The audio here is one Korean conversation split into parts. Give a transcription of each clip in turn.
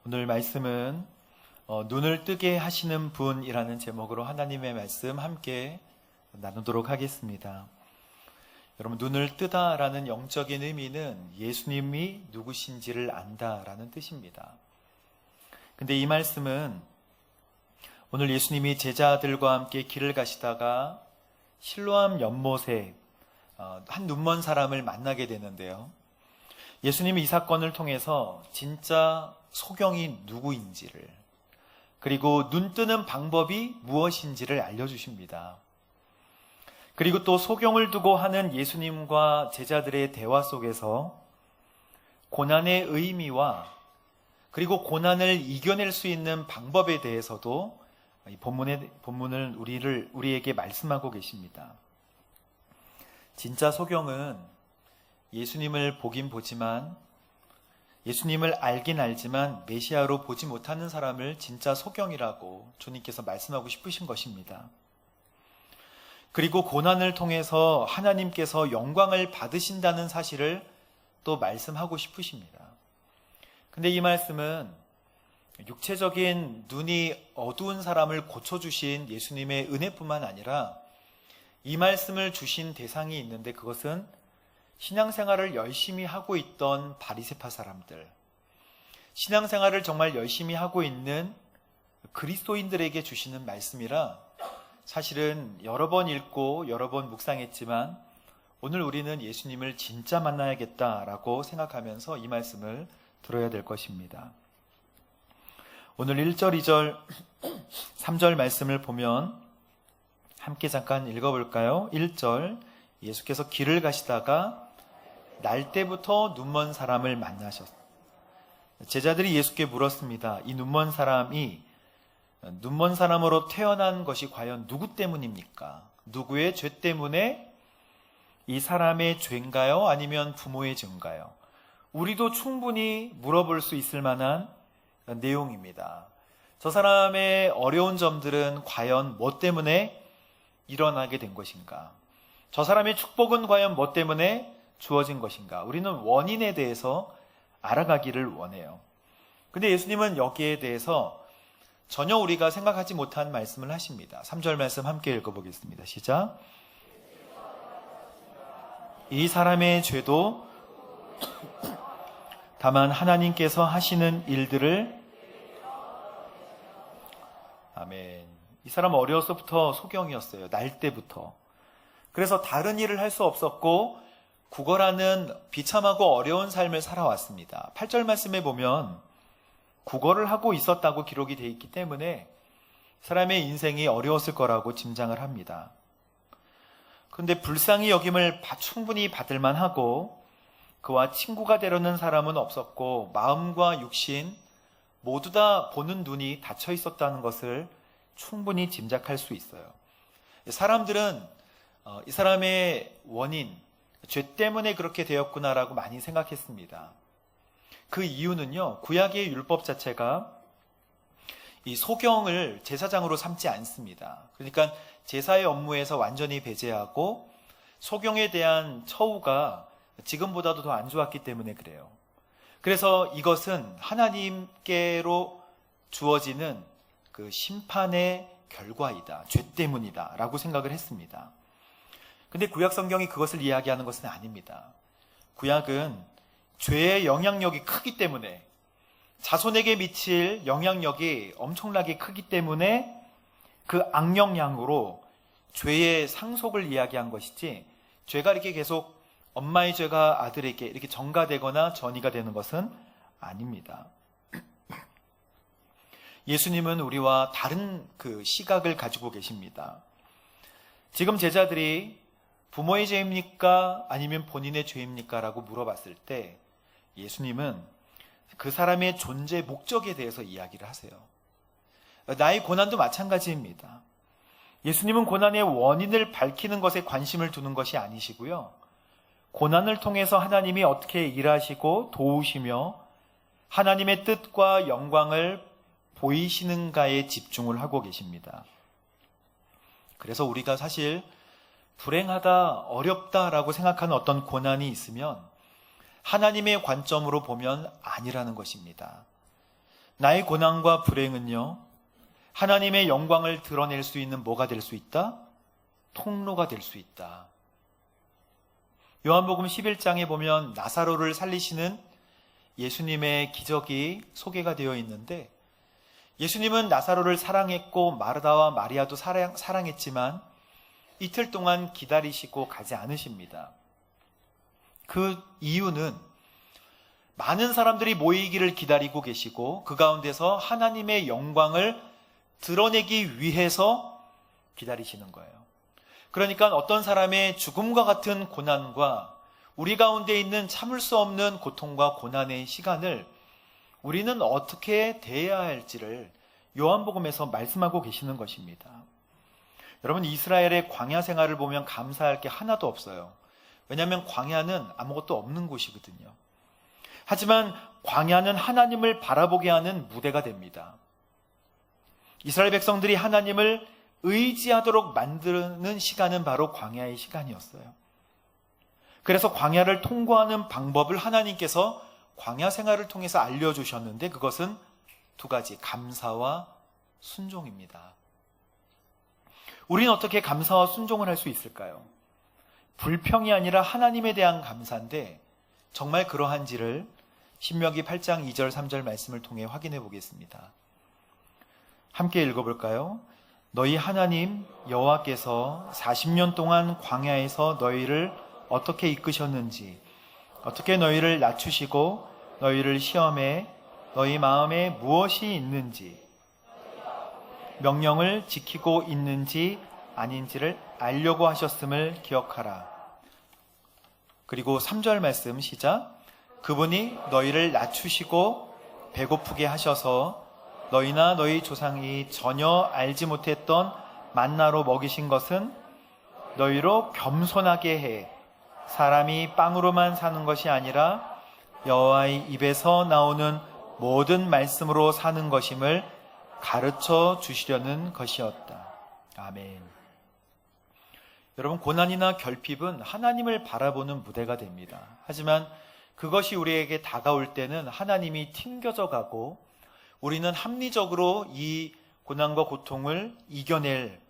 오늘 말씀은 눈을 뜨게 하시는 분이라는 제목으로 하나님의 말씀 함께 나누도록 하겠습니다. 여러분, 눈을 뜨다라는 영적인 의미는 예수님이 누구신지를 안다라는 뜻입니다. 근데 이 말씀은 오늘 예수님이 제자들과 함께 길을 가시다가 실로암 연못에 한 눈먼 사람을 만나게 되는데요. 예수님이 이 사건을 통해서 진짜 소경이 누구인지를, 그리고 눈 뜨는 방법이 무엇인지를 알려주십니다. 그리고 또 소경을 두고 하는 예수님과 제자들의 대화 속에서 고난의 의미와 그리고 고난을 이겨낼 수 있는 방법에 대해서도 이 본문을 우리에게 말씀하고 계십니다. 진짜 소경은 예수님을 보긴 보지만, 예수님을 알긴 알지만 메시아로 보지 못하는 사람을 진짜 소경이라고 주님께서 말씀하고 싶으신 것입니다. 그리고 고난을 통해서 하나님께서 영광을 받으신다는 사실을 또 말씀하고 싶으십니다. 근데 이 말씀은 육체적인 눈이 어두운 사람을 고쳐주신 예수님의 은혜뿐만 아니라 이 말씀을 주신 대상이 있는데, 그것은 신앙생활을 열심히 하고 있던 바리새파 사람들, 신앙생활을 정말 열심히 하고 있는 그리스도인들에게 주시는 말씀이라 사실은 여러 번 읽고 여러 번 묵상했지만 오늘 우리는 예수님을 진짜 만나야겠다라고 생각하면서 이 말씀을 들어야 될 것입니다. 오늘 1절, 2절, 3절 말씀을 보면 함께 잠깐 읽어볼까요? 1절, 예수께서 길을 가시다가 날 때부터 눈먼 사람을 만나셨다. 제자들이 예수께 물었습니다. 이 눈먼 사람이 눈먼 사람으로 태어난 것이 과연 누구 때문입니까? 누구의 죄 때문에? 이 사람의 죄인가요? 아니면 부모의 죄인가요? 우리도 충분히 물어볼 수 있을 만한 내용입니다. 저 사람의 어려운 점들은 과연 뭐 때문에 일어나게 된 것인가? 저 사람의 축복은 과연 뭐 때문에 주어진 것인가? 우리는 원인에 대해서 알아가기를 원해요. 근데 예수님은 여기에 대해서 전혀 우리가 생각하지 못한 말씀을 하십니다. 3절 말씀 함께 읽어보겠습니다. 시작. 이 사람의 죄도 다만 하나님께서 하시는 일들을. 아멘. 이 사람 어려서부터 소경이었어요. 날 때부터. 그래서 다른 일을 할 수 없었고 국어라는 비참하고 어려운 삶을 살아왔습니다. 8절 말씀에 보면 국어를 하고 있었다고 기록이 되어 있기 때문에 사람의 인생이 어려웠을 거라고 짐작을 합니다. 그런데 불쌍히 여김을 충분히 받을 만하고 그와 친구가 되려는 사람은 없었고 마음과 육신 모두 다 보는 눈이 닫혀 있었다는 것을 충분히 짐작할 수 있어요. 사람들은 이 사람의 원인, 죄 때문에 그렇게 되었구나라고 많이 생각했습니다. 그 이유는요, 구약의 율법 자체가 이 소경을 제사장으로 삼지 않습니다. 그러니까 제사의 업무에서 완전히 배제하고 소경에 대한 처우가 지금보다도 더 안 좋았기 때문에 그래요. 그래서 이것은 하나님께로 주어지는 그 심판의 결과이다, 죄 때문이다 라고 생각을 했습니다. 근데 구약 성경이 그것을 이야기하는 것은 아닙니다. 구약은 죄의 영향력이 크기 때문에, 자손에게 미칠 영향력이 엄청나게 크기 때문에 그 악영향으로 죄의 상속을 이야기한 것이지, 죄가 이렇게 계속 엄마의 죄가 아들에게 이렇게 전가되거나 전이가 되는 것은 아닙니다. 예수님은 우리와 다른 그 시각을 가지고 계십니다. 지금 제자들이 부모의 죄입니까? 아니면 본인의 죄입니까? 라고 물어봤을 때 예수님은 그 사람의 존재 목적에 대해서 이야기를 하세요. 나의 고난도 마찬가지입니다. 예수님은 고난의 원인을 밝히는 것에 관심을 두는 것이 아니시고요. 고난을 통해서 하나님이 어떻게 일하시고 도우시며 하나님의 뜻과 영광을 보이시는가에 집중을 하고 계십니다. 그래서 우리가 사실 불행하다, 어렵다라고 생각하는 어떤 고난이 있으면 하나님의 관점으로 보면 아니라는 것입니다. 나의 고난과 불행은요, 하나님의 영광을 드러낼 수 있는 뭐가 될 수 있다? 통로가 될 수 있다. 요한복음 11장에 보면 나사로를 살리시는 예수님의 기적이 소개가 되어 있는데, 예수님은 나사로를 사랑했고 마르다와 마리아도 사랑했지만 이틀 동안 기다리시고 가지 않으십니다. 그 이유는 많은 사람들이 모이기를 기다리고 계시고 그 가운데서 하나님의 영광을 드러내기 위해서 기다리시는 거예요. 그러니까 어떤 사람의 죽음과 같은 고난과 우리 가운데 있는 참을 수 없는 고통과 고난의 시간을 우리는 어떻게 대해야 할지를 요한복음에서 말씀하고 계시는 것입니다. 여러분, 이스라엘의 광야 생활을 보면 감사할 게 하나도 없어요. 왜냐하면 광야는 아무것도 없는 곳이거든요. 하지만 광야는 하나님을 바라보게 하는 무대가 됩니다. 이스라엘 백성들이 하나님을 의지하도록 만드는 시간은 바로 광야의 시간이었어요. 그래서 광야를 통과하는 방법을 하나님께서 광야 생활을 통해서 알려주셨는데 그것은 두 가지, 감사와 순종입니다. 우리는 어떻게 감사와 순종을 할 수 있을까요? 불평이 아니라 하나님에 대한 감사인데 정말 그러한지를 신명기 8장 2절 3절 말씀을 통해 확인해 보겠습니다. 함께 읽어볼까요? 너희 하나님 여호와께서 40년 동안 광야에서 너희를 어떻게 이끄셨는지, 어떻게 너희를 낮추시고 너희를 시험해 너희 마음에 무엇이 있는지, 명령을 지키고 있는지 아닌지를 알려고 하셨음을 기억하라. 그리고 3절 말씀 시작. 그분이 너희를 낮추시고 배고프게 하셔서 너희나 너희 조상이 전혀 알지 못했던 만나로 먹이신 것은 너희로 겸손하게 해 사람이 빵으로만 사는 것이 아니라 여호와의 입에서 나오는 모든 말씀으로 사는 것임을 가르쳐 주시려는 것이었다. 아멘. 여러분, 고난이나 결핍은 하나님을 바라보는 무대가 됩니다. 하지만 그것이 우리에게 다가올 때는 하나님이 튕겨져 가고 우리는 합리적으로 이 고난과 고통을 이겨낼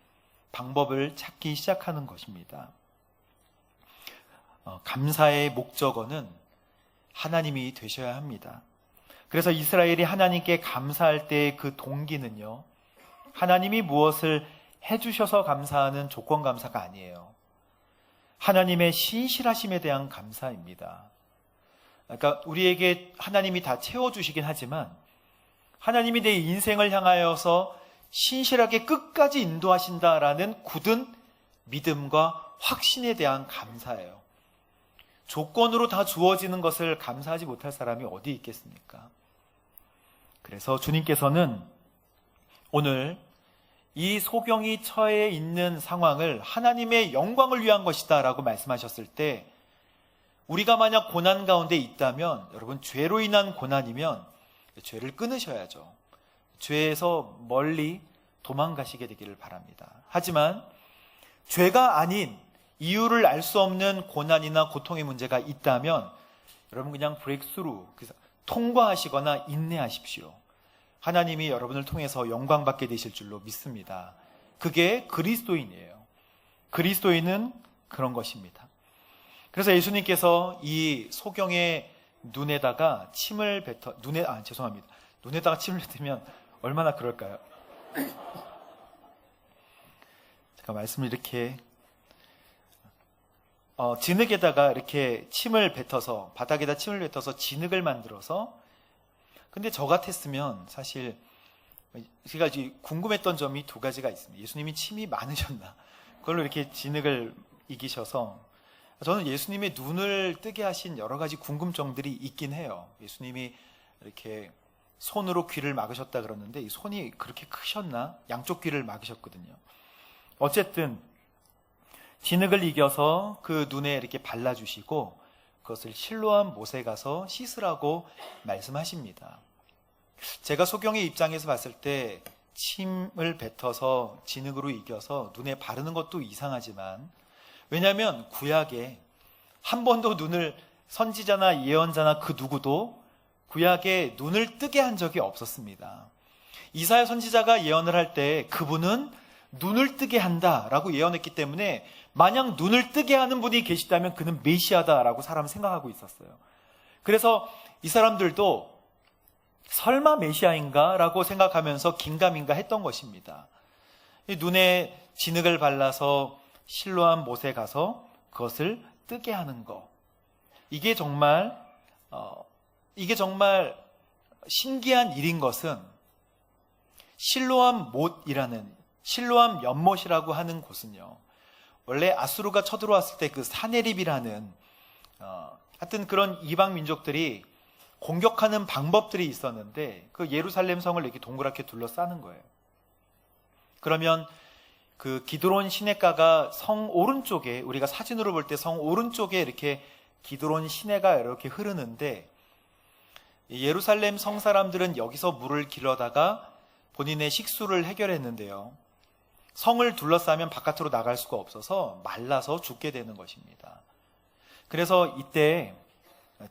방법을 찾기 시작하는 것입니다. 감사의 목적어는 하나님이 되셔야 합니다. 그래서 이스라엘이 하나님께 감사할 때의 그 동기는요, 하나님이 무엇을 해주셔서 감사하는 조건 감사가 아니에요. 하나님의 신실하심에 대한 감사입니다. 그러니까 우리에게 하나님이 다 채워주시긴 하지만 하나님이 내 인생을 향하여서 신실하게 끝까지 인도하신다라는 굳은 믿음과 확신에 대한 감사예요. 조건으로 다 주어지는 것을 감사하지 못할 사람이 어디 있겠습니까? 그래서 주님께서는 오늘 이 소경이 처해 있는 상황을 하나님의 영광을 위한 것이다 라고 말씀하셨을 때, 우리가 만약 고난 가운데 있다면, 여러분, 죄로 인한 고난이면 죄를 끊으셔야죠. 죄에서 멀리 도망가시게 되기를 바랍니다. 하지만 죄가 아닌 이유를 알 수 없는 고난이나 고통의 문제가 있다면 여러분 그냥 브레이크스루, 통과하시거나 인내하십시오. 하나님이 여러분을 통해서 영광 받게 되실 줄로 믿습니다. 그게 그리스도인이에요. 그리스도인은 그런 것입니다. 그래서 예수님께서 이 소경의 눈에다가 침을 뱉어, 눈에다가 침을 뱉으면 얼마나 그럴까요? 제가 말씀을 이렇게 진흙에다가 이렇게 침을 뱉어서, 바닥에다 침을 뱉어서 진흙을 만들어서, 근데 저 같았으면 사실 제가 궁금했던 점이 두 가지가 있습니다. 예수님이 침이 많으셨나? 그걸로 이렇게 진흙을 이기셔서, 저는 예수님의 눈을 뜨게 하신 여러 가지 궁금증들이 있긴 해요. 예수님이 이렇게 손으로 귀를 막으셨다 그러는데 이 손이 그렇게 크셨나? 양쪽 귀를 막으셨거든요. 어쨌든 진흙을 이겨서 그 눈에 이렇게 발라주시고 그것을 실로암 못에 가서 씻으라고 말씀하십니다. 제가 소경의 입장에서 봤을 때 침을 뱉어서 진흙으로 이겨서 눈에 바르는 것도 이상하지만, 왜냐하면 구약에 한 번도 눈을, 선지자나 예언자나 그 누구도 구약에 눈을 뜨게 한 적이 없었습니다. 이사야 선지자가 예언을 할 때 그분은 눈을 뜨게 한다라고 예언했기 때문에 만약 눈을 뜨게 하는 분이 계시다면 그는 메시아다라고 사람은 생각하고 있었어요. 그래서 이 사람들도 설마 메시아인가? 라고 생각하면서 긴가민가 했던 것입니다. 눈에 진흙을 발라서 실로암 못에 가서 그것을 뜨게 하는 것. 이게 정말 신기한 일인 것은 실로암 연못이라고 하는 곳은요, 원래 아수르가 쳐들어왔을 때 그 사네립이라는 하여튼 그런 이방 민족들이 공격하는 방법들이 있었는데 그 예루살렘 성을 이렇게 동그랗게 둘러싸는 거예요. 그러면 그 기드론 시내가가 성 오른쪽에, 우리가 사진으로 볼 때 성 오른쪽에 이렇게 기드론 시내가 이렇게 흐르는데, 예루살렘 성 사람들은 여기서 물을 길러다가 본인의 식수를 해결했는데요, 성을 둘러싸면 바깥으로 나갈 수가 없어서 말라서 죽게 되는 것입니다. 그래서 이때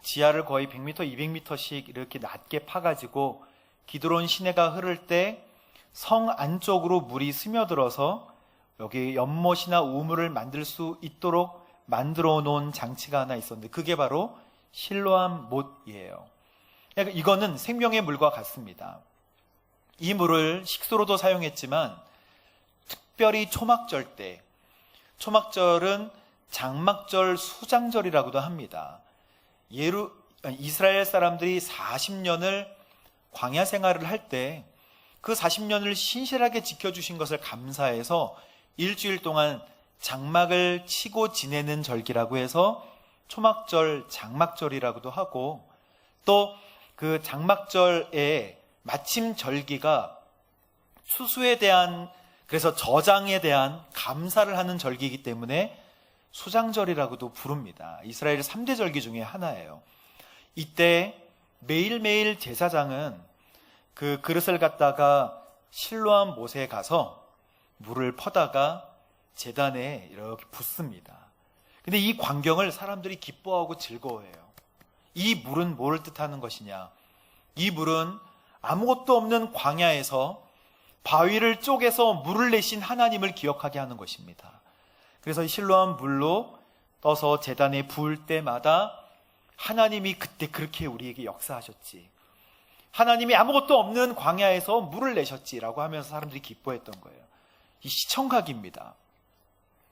지하를 거의 100m, 200m씩 이렇게 낮게 파가지고 기드론 시내가 흐를 때 성 안쪽으로 물이 스며들어서 여기 연못이나 우물을 만들 수 있도록 만들어 놓은 장치가 하나 있었는데 그게 바로 실로암 못이에요. 그러니까 이거는 생명의 물과 같습니다. 이 물을 식수로도 사용했지만 특별히 초막절 때, 초막절은 장막절 수장절이라고도 합니다. 이스라엘 사람들이 40년을 광야 생활을 할 때 그 40년을 신실하게 지켜주신 것을 감사해서 일주일 동안 장막을 치고 지내는 절기라고 해서 초막절, 장막절이라고도 하고, 또 그 장막절에 마침 절기가 추수에 대한, 그래서 저장에 대한 감사를 하는 절기이기 때문에 수장절이라고도 부릅니다. 이스라엘의 3대 절기 중에 하나예요. 이때 매일매일 제사장은 그 그릇을 갖다가 실로암 못에 가서 물을 퍼다가 제단에 이렇게 붓습니다. 근데 이 광경을 사람들이 기뻐하고 즐거워해요. 이 물은 뭘 뜻하는 것이냐? 이 물은 아무것도 없는 광야에서 바위를 쪼개서 물을 내신 하나님을 기억하게 하는 것입니다. 그래서 실로암 물로 떠서 제단에 부을 때마다 하나님이 그때 그렇게 우리에게 역사하셨지, 하나님이 아무것도 없는 광야에서 물을 내셨지라고 하면서 사람들이 기뻐했던 거예요. 이 시청각입니다.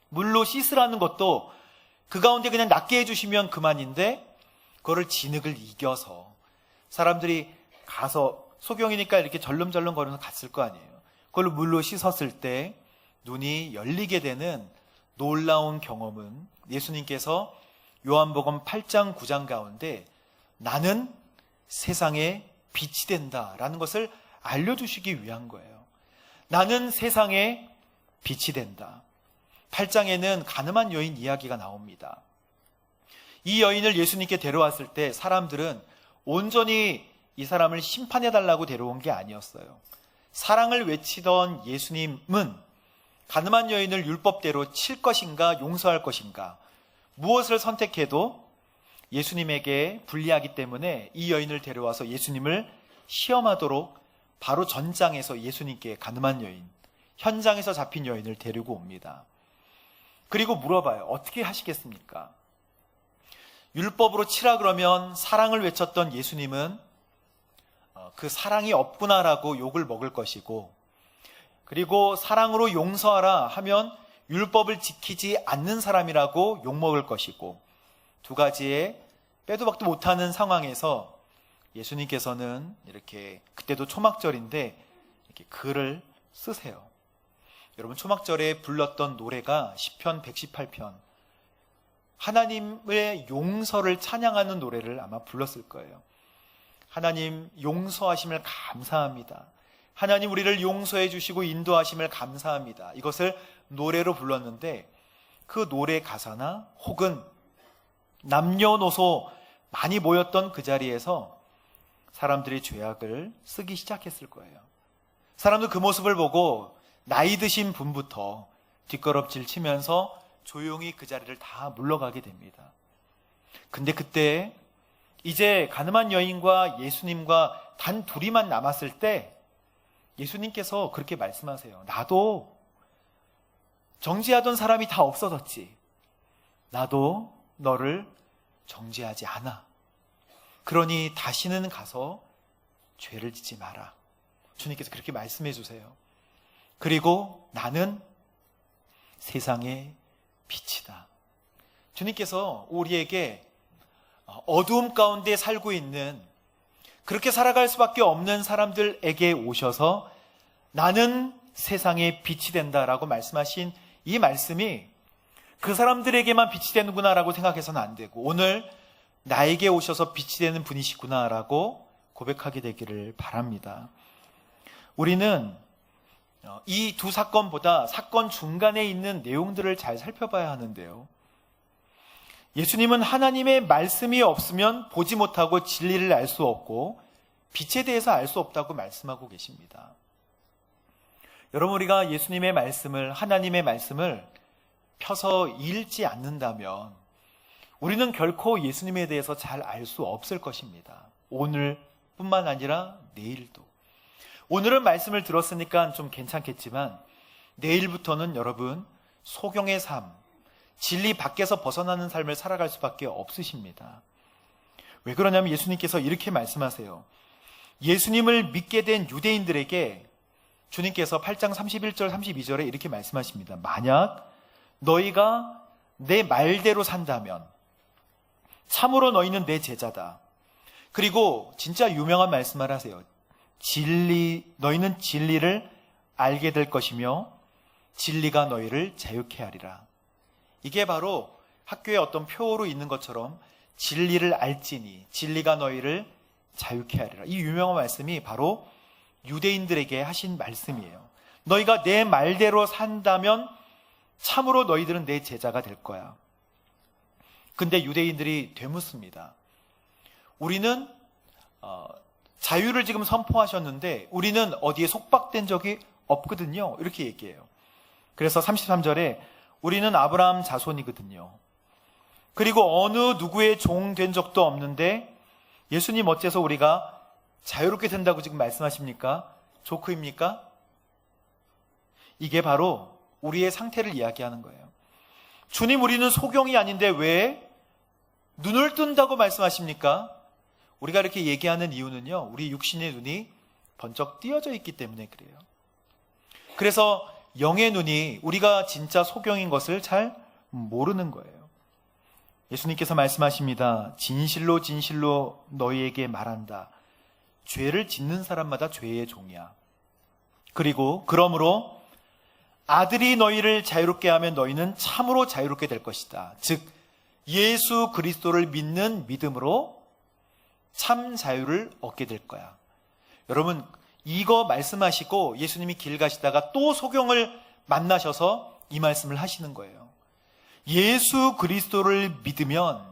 물로 씻으라는 것도 그 가운데 그냥 낫게 해주시면 그만인데 그거를 진흙을 이겨서 사람들이 가서, 소경이니까 이렇게 절름절름 거리면서 갔을 거 아니에요. 그걸로 물로 씻었을 때 눈이 열리게 되는 놀라운 경험은 예수님께서 요한복음 8장 9장 가운데 나는 세상의 빛이 된다라는 것을 알려주시기 위한 거예요. 나는 세상의 빛이 된다. 8장에는 가늠한 여인 이야기가 나옵니다. 이 여인을 예수님께 데려왔을 때 사람들은 온전히 이 사람을 심판해달라고 데려온 게 아니었어요. 사랑을 외치던 예수님은 가늠한 여인을 율법대로 칠 것인가 용서할 것인가, 무엇을 선택해도 예수님에게 불리하기 때문에 이 여인을 데려와서 예수님을 시험하도록 바로 전장에서 예수님께 가늠한 여인, 현장에서 잡힌 여인을 데리고 옵니다. 그리고 물어봐요. 어떻게 하시겠습니까? 율법으로 치라 그러면 사랑을 외쳤던 예수님은 그 사랑이 없구나라고 욕을 먹을 것이고, 그리고 사랑으로 용서하라 하면 율법을 지키지 않는 사람이라고 욕먹을 것이고, 두 가지의 빼도 박도 못하는 상황에서 예수님께서는 이렇게, 그때도 초막절인데 이렇게 글을 쓰세요. 여러분, 초막절에 불렀던 노래가 시편 118편, 하나님의 용서를 찬양하는 노래를 아마 불렀을 거예요. 하나님 용서하심을 감사합니다. 하나님 우리를 용서해 주시고 인도하심을 감사합니다. 이것을 노래로 불렀는데 그 노래 가사나 혹은 남녀노소 많이 모였던 그 자리에서 사람들이 죄악을 쓰기 시작했을 거예요. 사람들 그 모습을 보고 나이 드신 분부터 뒷걸음질 치면서 조용히 그 자리를 다 물러가게 됩니다. 근데 그때 이제 가늠한 여인과 예수님과 단 둘이만 남았을 때 예수님께서 그렇게 말씀하세요. 나도 정죄하던 사람이 다 없어졌지. 나도 너를 정죄하지 않아. 그러니 다시는 가서 죄를 짓지 마라. 주님께서 그렇게 말씀해 주세요. 그리고 나는 세상의 빛이다. 주님께서 우리에게 어두움 가운데 살고 있는, 그렇게 살아갈 수밖에 없는 사람들에게 오셔서 나는 세상의 빛이 된다라고 말씀하신 이 말씀이 그 사람들에게만 빛이 되는구나라고 생각해서는 안 되고, 오늘 나에게 오셔서 빛이 되는 분이시구나라고 고백하게 되기를 바랍니다. 우리는 이 두 사건보다 사건 중간에 있는 내용들을 잘 살펴봐야 하는데요. 예수님은 하나님의 말씀이 없으면 보지 못하고 진리를 알 수 없고 빛에 대해서 알 수 없다고 말씀하고 계십니다. 여러분, 우리가 예수님의 말씀을, 하나님의 말씀을 펴서 읽지 않는다면 우리는 결코 예수님에 대해서 잘 알 수 없을 것입니다. 오늘뿐만 아니라 내일도. 오늘은 말씀을 들었으니까 좀 괜찮겠지만 내일부터는 여러분 소경의 삶, 진리 밖에서 벗어나는 삶을 살아갈 수밖에 없으십니다. 왜 그러냐면 예수님께서 이렇게 말씀하세요. 예수님을 믿게 된 유대인들에게 주님께서 8장 31절 32절에 이렇게 말씀하십니다. 만약 너희가 내 말대로 산다면 참으로 너희는 내 제자다. 그리고 진짜 유명한 말씀을 하세요. 너희는 진리를 알게 될 것이며 진리가 너희를 자유케 하리라. 이게 바로 학교에 어떤 표로 있는 것처럼 진리를 알지니 진리가 너희를 자유케 하리라. 이 유명한 말씀이 바로 유대인들에게 하신 말씀이에요. 너희가 내 말대로 산다면 참으로 너희들은 내 제자가 될 거야. 근데 유대인들이 되묻습니다. 우리는 자유를 지금 선포하셨는데 우리는 어디에 속박된 적이 없거든요. 이렇게 얘기해요. 그래서 33절에 우리는 아브라함 자손이거든요. 그리고 어느 누구의 종 된 적도 없는데 예수님 어째서 우리가 자유롭게 된다고 지금 말씀하십니까? 조크입니까? 이게 바로 우리의 상태를 이야기하는 거예요. 주님, 우리는 소경이 아닌데 왜 눈을 뜬다고 말씀하십니까? 우리가 이렇게 얘기하는 이유는요, 우리 육신의 눈이 번쩍 띄어져 있기 때문에 그래요. 그래서 영의 눈이 우리가 진짜 소경인 것을 잘 모르는 거예요. 예수님께서 말씀하십니다. 진실로 진실로 너희에게 말한다. 죄를 짓는 사람마다 죄의 종이야. 그리고 그러므로 아들이 너희를 자유롭게 하면 너희는 참으로 자유롭게 될 것이다. 즉 예수 그리스도를 믿는 믿음으로 참 자유를 얻게 될 거야. 여러분, 이거 말씀하시고 예수님이 길 가시다가 또 소경을 만나셔서 이 말씀을 하시는 거예요. 예수 그리스도를 믿으면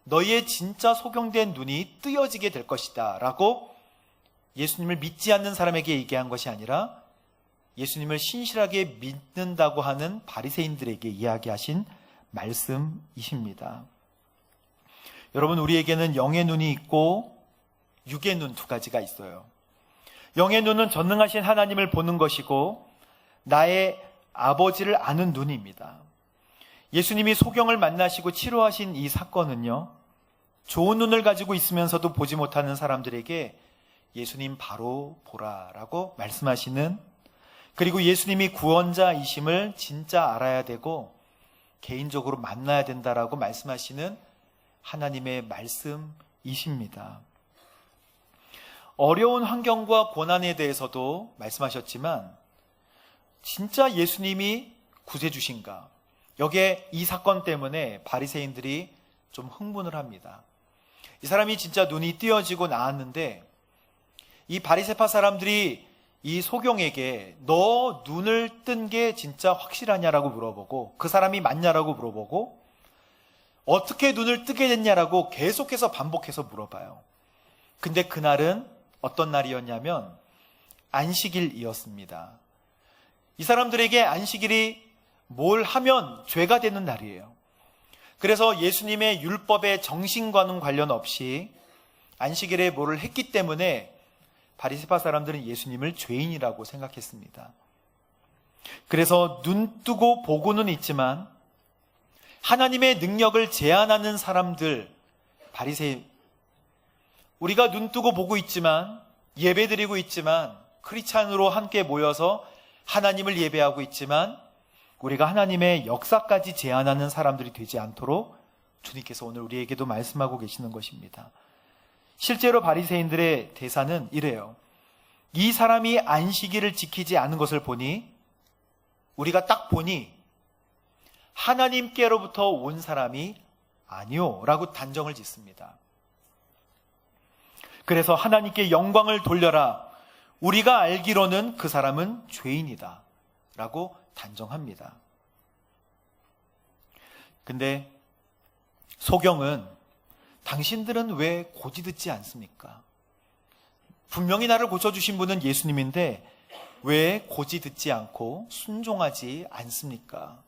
너희의 진짜 소경된 눈이 뜨여지게 될 것이다 라고 예수님을 믿지 않는 사람에게 얘기한 것이 아니라 예수님을 신실하게 믿는다고 하는 바리새인들에게 이야기하신 말씀이십니다. 여러분, 우리에게는 영의 눈이 있고 육의 눈 두 가지가 있어요. 영의 눈은 전능하신 하나님을 보는 것이고 나의 아버지를 아는 눈입니다. 예수님이 소경을 만나시고 치료하신 이 사건은요, 좋은 눈을 가지고 있으면서도 보지 못하는 사람들에게 예수님 바로 보라라고 말씀하시는, 그리고 예수님이 구원자이심을 진짜 알아야 되고 개인적으로 만나야 된다라고 말씀하시는 하나님의 말씀이십니다. 어려운 환경과 고난에 대해서도 말씀하셨지만 진짜 예수님이 구세주신가? 여기에 이 사건 때문에 바리새인들이 좀 흥분을 합니다. 이 사람이 진짜 눈이 띄어지고 나았는데 이 바리새파 사람들이 이 소경에게 너 눈을 뜬 게 진짜 확실하냐라고 물어보고, 그 사람이 맞냐라고 물어보고, 어떻게 눈을 뜨게 됐냐라고 계속해서 반복해서 물어봐요. 근데 그날은 어떤 날이었냐면 안식일이었습니다. 이 사람들에게 안식일이 뭘 하면 죄가 되는 날이에요. 그래서 예수님의 율법의 정신과는 관련 없이 안식일에 뭐를 했기 때문에 바리새파 사람들은 예수님을 죄인이라고 생각했습니다. 그래서 눈 뜨고 보고는 있지만 하나님의 능력을 제한하는 사람들, 바리새인, 우리가 눈 뜨고 보고 있지만 예배드리고 있지만 크리스찬으로 함께 모여서 하나님을 예배하고 있지만 우리가 하나님의 역사까지 제한하는 사람들이 되지 않도록 주님께서 오늘 우리에게도 말씀하고 계시는 것입니다. 실제로 바리새인들의 대사는 이래요. 이 사람이 안식일을 지키지 않은 것을 보니, 우리가 딱 보니 하나님께로부터 온 사람이 아니요 라고 단정을 짓습니다. 그래서 하나님께 영광을 돌려라. 우리가 알기로는 그 사람은 죄인이다 라고 단정합니다. 근데 소경은 당신들은 왜 고지 듣지 않습니까? 분명히 나를 고쳐주신 분은 예수님인데 왜 고지 듣지 않고 순종하지 않습니까?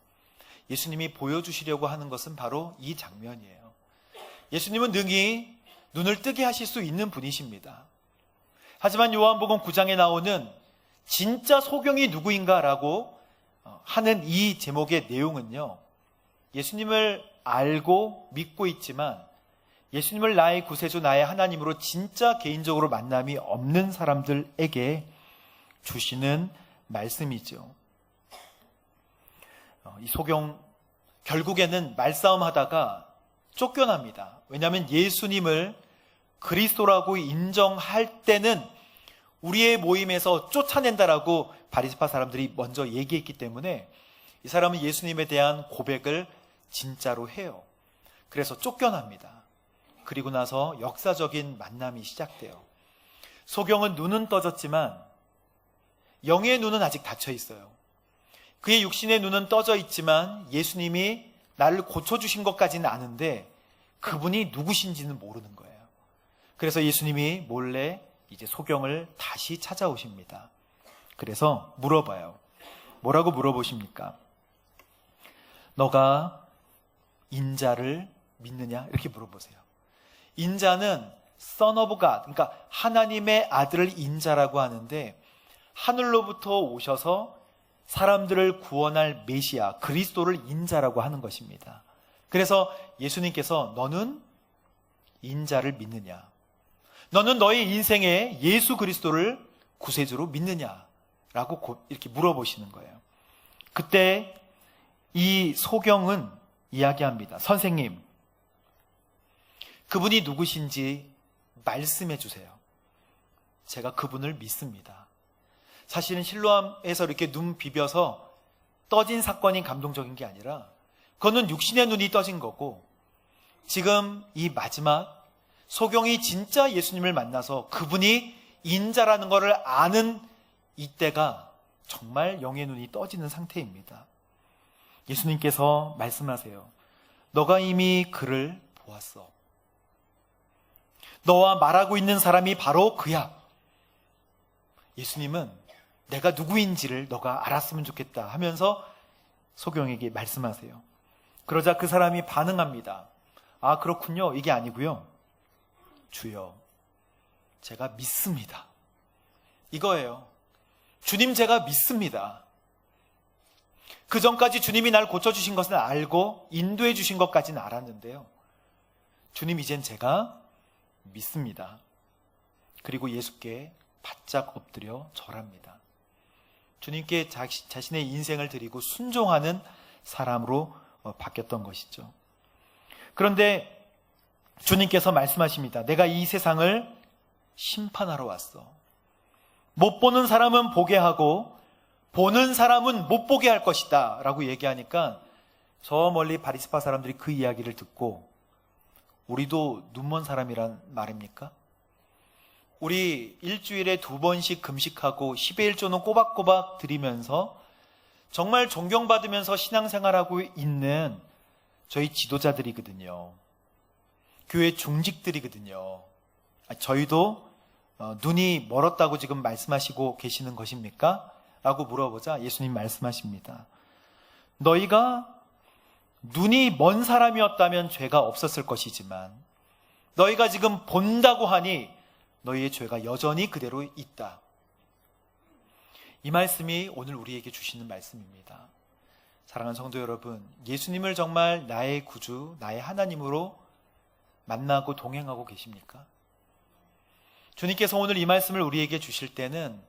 예수님이 보여주시려고 하는 것은 바로 이 장면이에요. 예수님은 능히 눈을 뜨게 하실 수 있는 분이십니다. 하지만 요한복음 9장에 나오는 진짜 소경이 누구인가라고 하는 이 제목의 내용은요, 예수님을 알고 믿고 있지만 예수님을 나의 구세주, 나의 하나님으로 진짜 개인적으로 만남이 없는 사람들에게 주시는 말씀이죠. 이 소경 결국에는 말싸움 하다가 쫓겨납니다. 왜냐하면 예수님을 그리스도라고 인정할 때는 우리의 모임에서 쫓아낸다라고 바리새파 사람들이 먼저 얘기했기 때문에 이 사람은 예수님에 대한 고백을 진짜로 해요. 그래서 쫓겨납니다. 그리고 나서 역사적인 만남이 시작돼요. 소경은 눈은 떠졌지만 영의 눈은 아직 닫혀 있어요. 그의 육신의 눈은 떠져 있지만 예수님이 나를 고쳐주신 것까지는 아는데 그분이 누구신지는 모르는 거예요. 그래서 예수님이 몰래 이제 소경을 다시 찾아오십니다. 그래서 물어봐요. 뭐라고 물어보십니까? 너가 인자를 믿느냐? 이렇게 물어보세요. 인자는 Son of God, 그러니까 하나님의 아들을 인자라고 하는데 하늘로부터 오셔서 사람들을 구원할 메시아, 그리스도를 인자라고 하는 것입니다. 그래서 예수님께서 너는 인자를 믿느냐? 너는 너의 인생에 예수 그리스도를 구세주로 믿느냐라고 이렇게 물어보시는 거예요. 그때 이 소경은 이야기합니다. 선생님, 그분이 누구신지 말씀해 주세요. 제가 그분을 믿습니다. 사실은 실로암에서 이렇게 눈 비벼서 떠진 사건이 감동적인 게 아니라 그거는 육신의 눈이 떠진 거고, 지금 이 마지막 소경이 진짜 예수님을 만나서 그분이 인자라는 것을 아는 이때가 정말 영의 눈이 떠지는 상태입니다. 예수님께서 말씀하세요. 너가 이미 그를 보았어. 너와 말하고 있는 사람이 바로 그야. 예수님은 내가 누구인지를 너가 알았으면 좋겠다 하면서 소경에게 말씀하세요. 그러자 그 사람이 반응합니다. 아, 그렇군요. 이게 아니고요. 주여, 제가 믿습니다. 이거예요. 주님, 제가 믿습니다. 그 전까지 주님이 날 고쳐주신 것은 알고 인도해 주신 것까지는 알았는데요. 주님, 이젠 제가 믿습니다. 그리고 예수께 바짝 엎드려 절합니다. 주님께 자신의 인생을 드리고 순종하는 사람으로 바뀌었던 것이죠. 그런데 주님께서 말씀하십니다. 내가 이 세상을 심판하러 왔어. 못 보는 사람은 보게 하고 보는 사람은 못 보게 할 것이다 라고 얘기하니까 저 멀리 바리새파 사람들이 그 이야기를 듣고 우리도 눈먼 사람이란 말입니까? 우리 일주일에 2번씩 금식하고 10의 1조는 꼬박꼬박 드리면서 정말 존경받으면서 신앙생활하고 있는 저희 지도자들이거든요. 교회 중직들이거든요. 저희도 눈이 멀었다고 지금 말씀하시고 계시는 것입니까? 라고 물어보자 예수님 말씀하십니다. 너희가 눈이 먼 사람이었다면 죄가 없었을 것이지만 너희가 지금 본다고 하니 너희의 죄가 여전히 그대로 있다. 이 말씀이 오늘 우리에게 주시는 말씀입니다. 사랑하는 성도 여러분, 예수님을 정말 나의 구주, 나의 하나님으로 만나고 동행하고 계십니까? 주님께서 오늘 이 말씀을 우리에게 주실 때는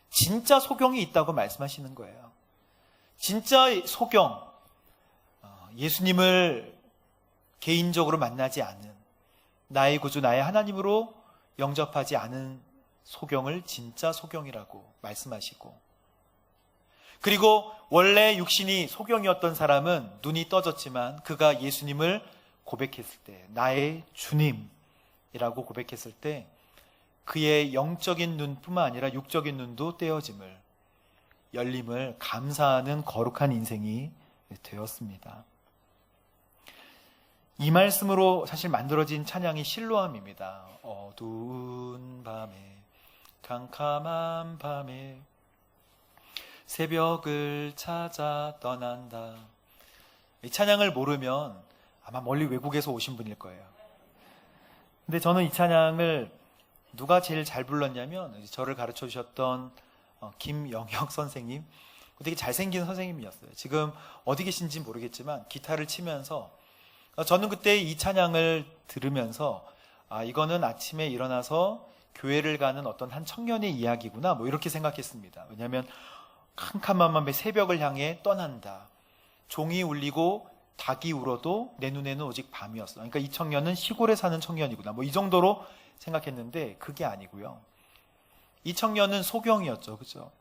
진짜 소경이 있다고 말씀하시는 거예요. 진짜 소경, 예수님을 개인적으로 만나지 않은, 나의 구주, 나의 하나님으로 영접하지 않은 소경을 진짜 소경이라고 말씀하시고, 그리고 원래 육신이 소경이었던 사람은 눈이 떠졌지만 그가 예수님을 고백했을 때, 나의 주님이라고 고백했을 때 그의 영적인 눈뿐만 아니라 육적인 눈도 떼어짐을, 열림을 감사하는 거룩한 인생이 되었습니다. 이 말씀으로 사실 만들어진 찬양이 실로암입니다. 어두운 밤에, 캄캄한 밤에 새벽을 찾아 떠난다. 이 찬양을 모르면 아마 멀리 외국에서 오신 분일 거예요. 근데 저는 이 찬양을 누가 제일 잘 불렀냐면 저를 가르쳐 주셨던 김영혁 선생님, 되게 잘생긴 선생님이었어요. 지금 어디 계신지 모르겠지만 기타를 치면서, 저는 그때 이 찬양을 들으면서 이거는 아침에 일어나서 교회를 가는 어떤 한 청년의 이야기구나, 이렇게 생각했습니다. 왜냐하면 캄캄한 밤에 새벽을 향해 떠난다. 종이 울리고 닭이 울어도 내 눈에는 오직 밤이었어. 그러니까 이 청년은 시골에 사는 청년이구나, 이 정도로 생각했는데 그게 아니고요. 이 청년은 소경이었죠. 그죠?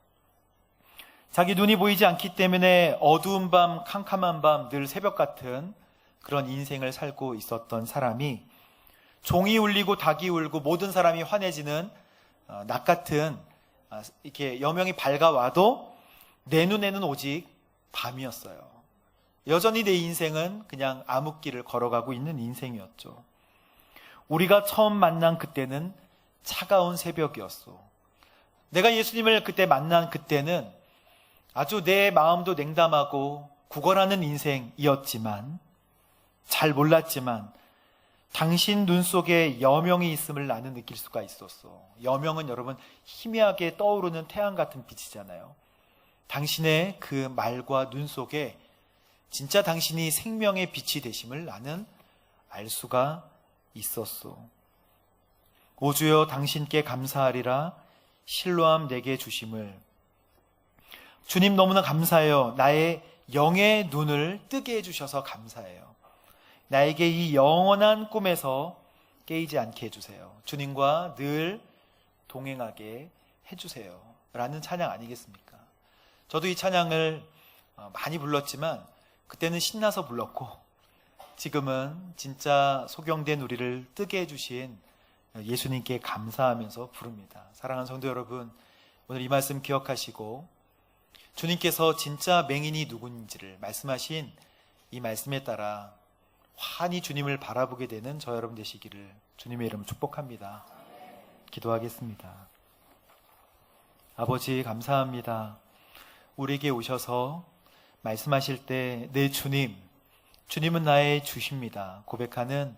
자기 눈이 보이지 않기 때문에 어두운 밤, 캄캄한 밤, 늘 새벽 같은 그런 인생을 살고 있었던 사람이 종이 울리고 닭이 울고 모든 사람이 환해지는 낮 같은 이렇게 여명이 밝아와도 내 눈에는 오직 밤이었어요. 여전히 내 인생은 그냥 암흑길을 걸어가고 있는 인생이었죠. 우리가 처음 만난 그때는 차가운 새벽이었어. 내가 예수님을 그때 만난 그때는 아주 내 마음도 냉담하고 구걸하는 인생이었지만, 잘 몰랐지만 당신 눈 속에 여명이 있음을 나는 느낄 수가 있었어. 여명은 여러분 희미하게 떠오르는 태양 같은 빛이잖아요. 당신의 그 말과 눈 속에 진짜 당신이 생명의 빛이 되심을 나는 알 수가 있었어. 오 주여, 당신께 감사하리라. 실로암 내게 주심을. 주님 너무나 감사해요. 나의 영의 눈을 뜨게 해주셔서 감사해요. 나에게 이 영원한 꿈에서 깨이지 않게 해주세요. 주님과 늘 동행하게 해주세요. 라는 찬양 아니겠습니까? 저도 이 찬양을 많이 불렀지만 그때는 신나서 불렀고, 지금은 진짜 소경된 우리를 뜨게 해주신 예수님께 감사하면서 부릅니다. 사랑하는 성도 여러분, 오늘 이 말씀 기억하시고 주님께서 진짜 맹인이 누군지를 말씀하신 이 말씀에 따라 환히 주님을 바라보게 되는 저 여러분 되시기를 주님의 이름으로 축복합니다. 기도하겠습니다. 아버지, 감사합니다. 우리에게 오셔서 말씀하실 때 내 주님, 주님은 나의 주십니다 고백하는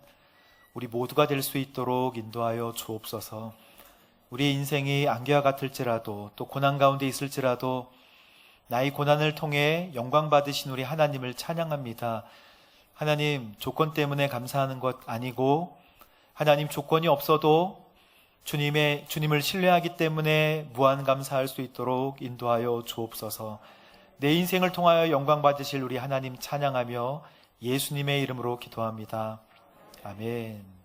우리 모두가 될 수 있도록 인도하여 주옵소서. 우리의 인생이 안개와 같을지라도, 또 고난 가운데 있을지라도 나의 고난을 통해 영광 받으신 우리 하나님을 찬양합니다. 하나님, 조건 때문에 감사하는 것 아니고, 하나님, 조건이 없어도 주님을 신뢰하기 때문에 무한 감사할 수 있도록 인도하여 주옵소서. 내 인생을 통하여 영광 받으실 우리 하나님 찬양하며 예수님의 이름으로 기도합니다. 아멘.